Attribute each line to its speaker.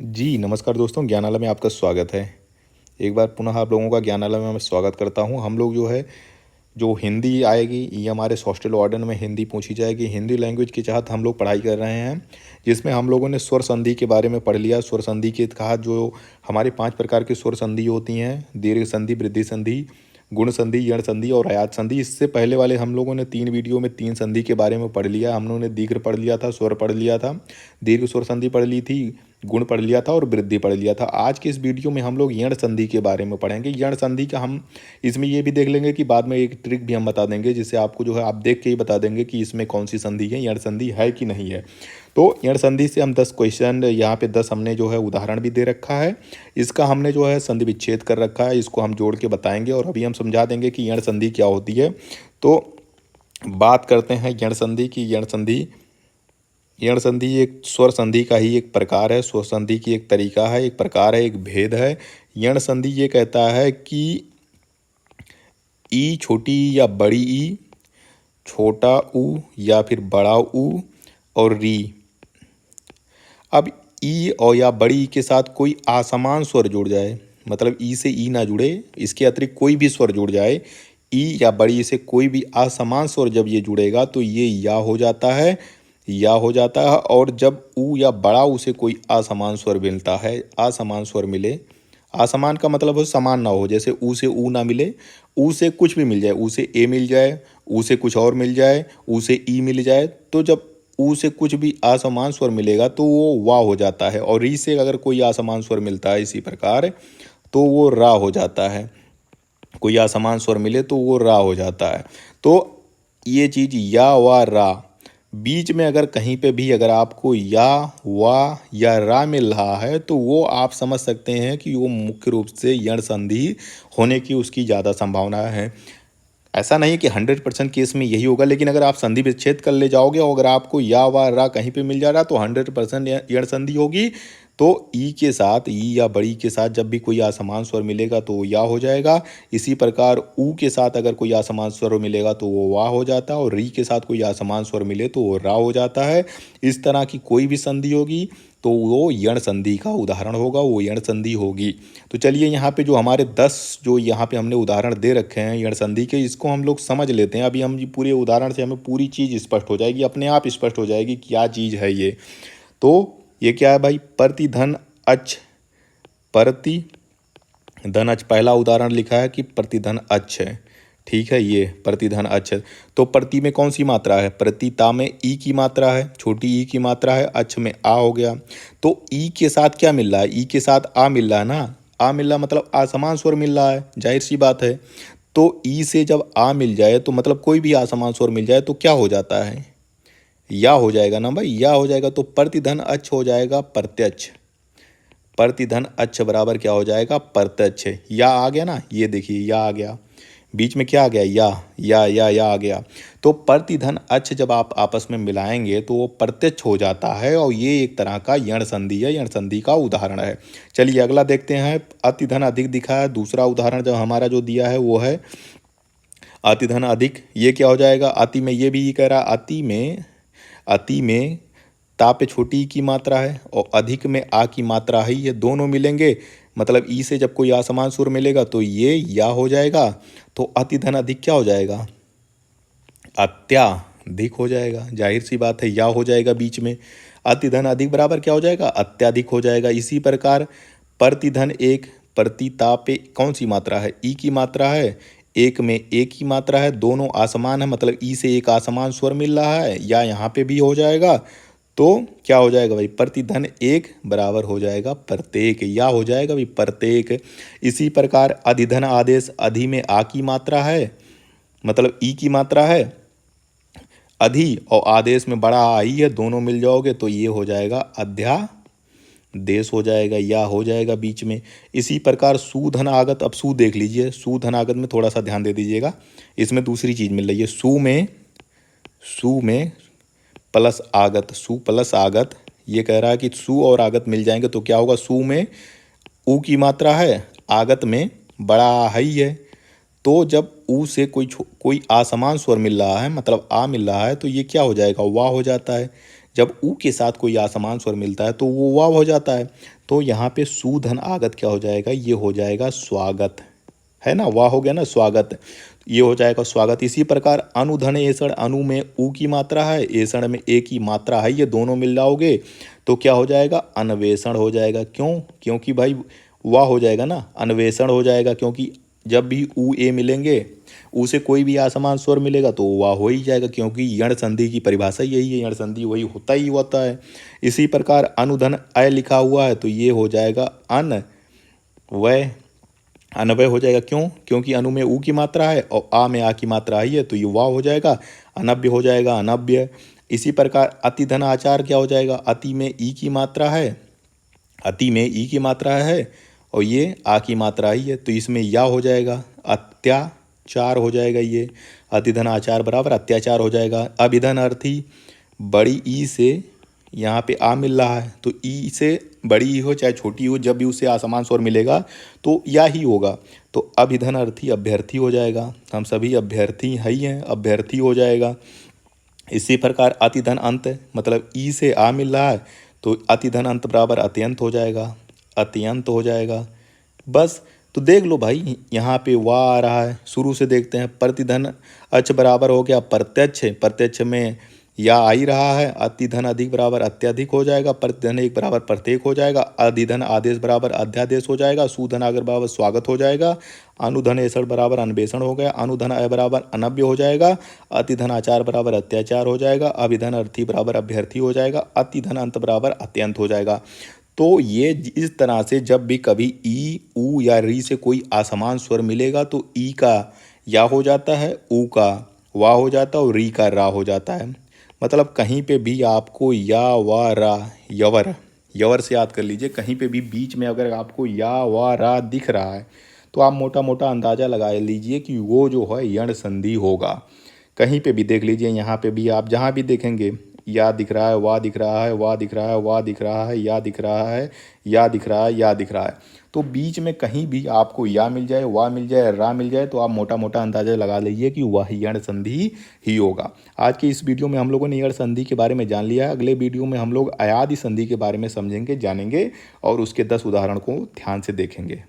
Speaker 1: जी, नमस्कार दोस्तों, ज्ञानालय में आपका स्वागत है। एक बार पुनः आप लोगों का ज्ञानालय में मैं स्वागत करता हूँ। हम लोग जो हिंदी आएगी, ये हमारे हॉस्टल वार्डन में हिंदी पूछी जाएगी। हिंदी लैंग्वेज के तहत हम लोग पढ़ाई कर रहे हैं, जिसमें हम लोगों ने स्वर संधि के बारे में पढ़ लिया। स्वर संधि के तहत जो हमारे 5 प्रकार की स्वर संधि होती हैं, दीर्घ संधि, वृद्धि संधि, गुण संधि, यण संधि और आयात संधि। इससे पहले वाले हम लोगों ने 3 वीडियो में 3 संधि के बारे में पढ़ लिया। हम लोगों ने दीर्घ पढ़ लिया था, स्वर पढ़ लिया था, दीर्घ स्वर संधि पढ़ ली थी, गुण पढ़ लिया था और वृद्धि पढ़ लिया था। आज के इस वीडियो में हम लोग यण संधि के बारे में पढ़ेंगे। यण संधि का हम इसमें ये भी देख लेंगे कि बाद में एक ट्रिक भी हम बता देंगे, जिससे आपको आप देख के ही बता देंगे कि इसमें कौन सी संधि है, यण संधि है कि नहीं है। तो यण संधि से हम 10 क्वेश्चन, यहाँ पे 10 हमने उदाहरण भी दे रखा है। इसका हमने संधि विच्छेद कर रखा है, इसको हम जोड़ के बताएंगे और अभी हम समझा देंगे कि यण संधि क्या होती है। तो बात करते हैं यण संधि की। यण संधि एक स्वर संधि का ही एक प्रकार है। स्वर संधि की एक तरीका है, एक प्रकार है, एक भेद है। यण संधि ये कहता है कि ई छोटी या बड़ी ई, छोटा ऊ या फिर बड़ा ऊ और री। अब ई और या बड़ी ई के साथ कोई असमान स्वर जुड़ जाए, मतलब ई से ई ना जुड़े, इसके अतिरिक्त कोई भी स्वर जुड़ जाए, ई या बड़ी ई से कोई भी असमान स्वर जब ये जुड़ेगा तो ये या हो जाता है, या हो जाता है। और जब ऊ या बड़ा ऊ से कोई असमान स्वर मिलता है, असमान स्वर मिले, असमान का मतलब हो समान ना हो, जैसे ऊ से ऊ ना मिले, ऊ से कुछ भी मिल जाए, ऊ से ए मिल जाए, ऊ से कुछ और मिल जाए, ऊ से ई मिल जाए, तो जब ऊ से कुछ भी असमान स्वर मिलेगा तो वो वाह हो जाता है। और री से अगर कोई असमान स्वर मिलता है इसी प्रकार, तो वो रा हो जाता है। कोई असमान स्वर मिले तो वो रा हो जाता है। तो ये चीज़ या वा रा, बीच में अगर कहीं पे भी अगर आपको या वा या रा मिल रहा है तो वो आप समझ सकते हैं कि वो मुख्य रूप से यण संधि होने की उसकी ज़्यादा संभावना है। ऐसा नहीं कि 100% केस में यही होगा, लेकिन अगर आप संधि विच्छेद कर ले जाओगे और अगर आपको या वा रा कहीं पे मिल जा रहा तो 100% यण संधि होगी। तो ई के साथ, ई या बड़ी के साथ जब भी कोई असमान स्वर मिलेगा तो वो या हो जाएगा। इसी प्रकार ऊ के साथ अगर कोई असमान स्वर मिलेगा तो वो वाह हो जाता है, और री के साथ कोई असमान स्वर मिले तो वो रा हो जाता है। इस तरह की कोई भी संधि होगी तो वो यण संधि का उदाहरण होगा, वो यण संधि होगी। तो चलिए यहाँ पे जो हमारे 10 जो यहाँ पे हमने उदाहरण दे रखे हैं यण संधि के, इसको हम लोग समझ लेते हैं। अभी हम पूरे उदाहरण से हमें पूरी चीज़ स्पष्ट हो जाएगी, अपने आप स्पष्ट हो जाएगी क्या चीज़ है ये। तो ये क्या है भाई, प्रतिधन अच, प्रतिधन अच, पहला उदाहरण लिखा है कि प्रतिधन अच है, ठीक है, ये प्रतिधन अच है। तो प्रति में कौन सी मात्रा है, प्रतिता में ई की मात्रा है, छोटी ई की मात्रा है, अच में आ हो गया। तो ई के साथ क्या मिल रहा है, ई के साथ आ मिल रहा है ना, आ मिल रहा मतलब असमान स्वर मिल रहा है, जाहिर सी बात है। तो ई से जब आ मिल जाए तो मतलब कोई भी असमान स्वर मिल जाए तो क्या हो जाता है, या हो जाएगा ना भाई, या हो जाएगा। तो प्रतिधन अच हो जाएगा प्रत्यक्ष, प्रतिधन अच बराबर क्या हो जाएगा, प्रत्यक्ष। या आ गया ना, ये देखिए या आ गया, बीच में क्या आ गया, या आ गया। तो प्रतिधन अच जब आप आपस में मिलाएंगे तो वो प्रत्यक्ष हो जाता है, और ये एक तरह का यण संधि है, यण संधि का उदाहरण है। चलिए अगला देखते हैं। अतिधन अधिक दिखा है, दूसरा उदाहरण जब हमारा जो दिया है वो है अतिधन अधिक। ये क्या हो जाएगा, अति में ये भी कह रहा, अति में ता पे छोटी ई की मात्रा है और अधिक में आ की मात्रा है, ये दोनों मिलेंगे, मतलब ई से जब कोई असमान सुर मिलेगा तो ये या हो जाएगा। तो अतिधन अधिक क्या हो जाएगा, अत्याधिक हो जाएगा, जाहिर सी बात है, या हो जाएगा बीच में। अतिधन अधिक बराबर क्या हो जाएगा, अत्याधिक हो जाएगा। इसी प्रकार प्रतिधन एक, प्रतिता पे कौन सी मात्रा है, ई की मात्रा है, एक में एक की मात्रा है, दोनों आसमान है, मतलब ई से एक आसमान स्वर मिल रहा है, या यहाँ पे भी हो जाएगा। तो क्या हो जाएगा भाई, प्रतिधन एक बराबर हो जाएगा प्रत्येक, या हो जाएगा भाई प्रत्येक। इसी प्रकार अधिधन आदेश, अधि में आ की मात्रा है, मतलब ई की मात्रा है, अधि और आदेश में बड़ा आई है, दोनों मिल जाओगे तो ये हो जाएगा अध्यादेश हो जाएगा, या हो जाएगा बीच में। इसी प्रकार सुधन आगत, अब सु देख लीजिए, सुधन आगत में थोड़ा सा ध्यान दे दीजिएगा, इसमें दूसरी चीज़ मिल रही है। सु में प्लस आगत, सु प्लस आगत, ये कह रहा है कि सु और आगत मिल जाएंगे तो क्या होगा, सु में ऊ की मात्रा है, आगत में बड़ा ही है। तो जब ऊ से कोई असमान स्वर मिल रहा है, मतलब आ मिल रहा है, तो ये क्या हो जाएगा, वाह हो जाता है, जब ऊ के साथ कोई असमान स्वर मिलता है तो वो वाव हो जाता है। तो यहाँ पे सु धन आगत क्या हो जाएगा, ये हो जाएगा स्वागत, है ना, वाह हो गया ना स्वागत, ये हो जाएगा स्वागत। इसी प्रकार अनुधन एषण, अनु में ऊ की मात्रा है, एषण में ए की मात्रा है, ये दोनों मिल जाओगे तो क्या हो जाएगा, अन्वेषण हो जाएगा। क्यों, क्योंकि भाई वाह हो जाएगा ना, अन्वेषण हो जाएगा, क्योंकि जब भी ऊ ए मिलेंगे, ऊ से कोई भी असमान स्वर मिलेगा तो वाह हो ही जाएगा, क्योंकि यण संधि की परिभाषा यही है, यण संधि वही होता ही होता है। इसी प्रकार अनुधन अय लिखा हुआ है तो ये हो जाएगा अन वय, अनवय हो जाएगा। क्यों, क्योंकि अनु में ऊ की मात्रा है और आ में आ की मात्रा है, तो ये वाव हो जाएगा, अनव्य हो जाएगा, अनव्य। इसी प्रकार अति धन आचार क्या हो जाएगा, अति में ई की मात्रा है, अति में ई की मात्रा है और ये आ की मात्रा ही है, तो इसमें या हो जाएगा, अत्याचार हो जाएगा। ये अतिधन आचार बराबर अत्याचार हो जाएगा। अभिधन अर्थी, बड़ी ई से यहाँ पे आ मिल रहा है तो ई से बड़ी ई हो चाहे छोटी हो, जब भी उसे असमान स्वर मिलेगा तो या ही होगा, तो अभिधन अर्थी अभ्यर्थी हो जाएगा। हम सभी अभ्यर्थी है ही हैं, अभ्यर्थी हो जाएगा। इसी प्रकार अतिधन अंत, मतलब ई से आ मिल रहा है तो अतिधन अंत बराबर अत्यंत हो जाएगा, अत्यंत हो जाएगा। बस, तो देख लो भाई यहाँ पे वाह आ रहा है, शुरू से देखते हैं। प्रतिधन अच बराबर हो गया प्रत्यक्ष, प्रत्यक्ष में या आ ही रहा है, अतिधन अधिक बराबर अत्यधिक हो जाएगा, प्रतिधन एक बराबर प्रत्येक हो जाएगा, अधिधन आदेश बराबर अध्यादेश हो जाएगा, सुधन आगर बराबर स्वागत हो जाएगा, अनुधन एषण बराबर अन्वेषण हो गया, अनुधन अय बराबर अनव्य हो जाएगा, अतिधन आचार बराबर अत्याचार हो जाएगा, अभिधन अर्थी बराबर अभ्यर्थी हो जाएगा, अतिधन अंत बराबर अत्यंत हो जाएगा। तो ये इस तरह से जब भी कभी ई, ऊ या री से कोई असमान स्वर मिलेगा तो ई का या हो जाता है, ऊ का वाह हो जाता है और री का रा हो जाता है। मतलब कहीं पे भी आपको या वा रा, यवर, यवर से याद कर लीजिए, कहीं पे भी बीच में अगर आपको या वा रा दिख रहा है तो आप मोटा मोटा अंदाज़ा लगा लीजिए कि वो जो है यण संधि होगा। कहीं पे भी देख लीजिए, यहाँ पे भी आप जहाँ भी देखेंगे या दिख रहा है, वाह दिख रहा है, वाह दिख रहा है, वाह दिख रहा है, या दिख रहा है, या दिख रहा है, या दिख रहा है, तो बीच में कहीं भी आपको या मिल जाए, वाह मिल जाए, रा मिल जाए तो आप मोटा मोटा अंदाजा लगा लीजिए कि वह यण संधि ही होगा। आज की इस वीडियो में हम लोगों ने यण संधि के बारे में जान लिया है। अगले वीडियो में हम लोग अयादि संधि के बारे में समझेंगे, जानेंगे और उसके 10 उदाहरण को ध्यान से देखेंगे।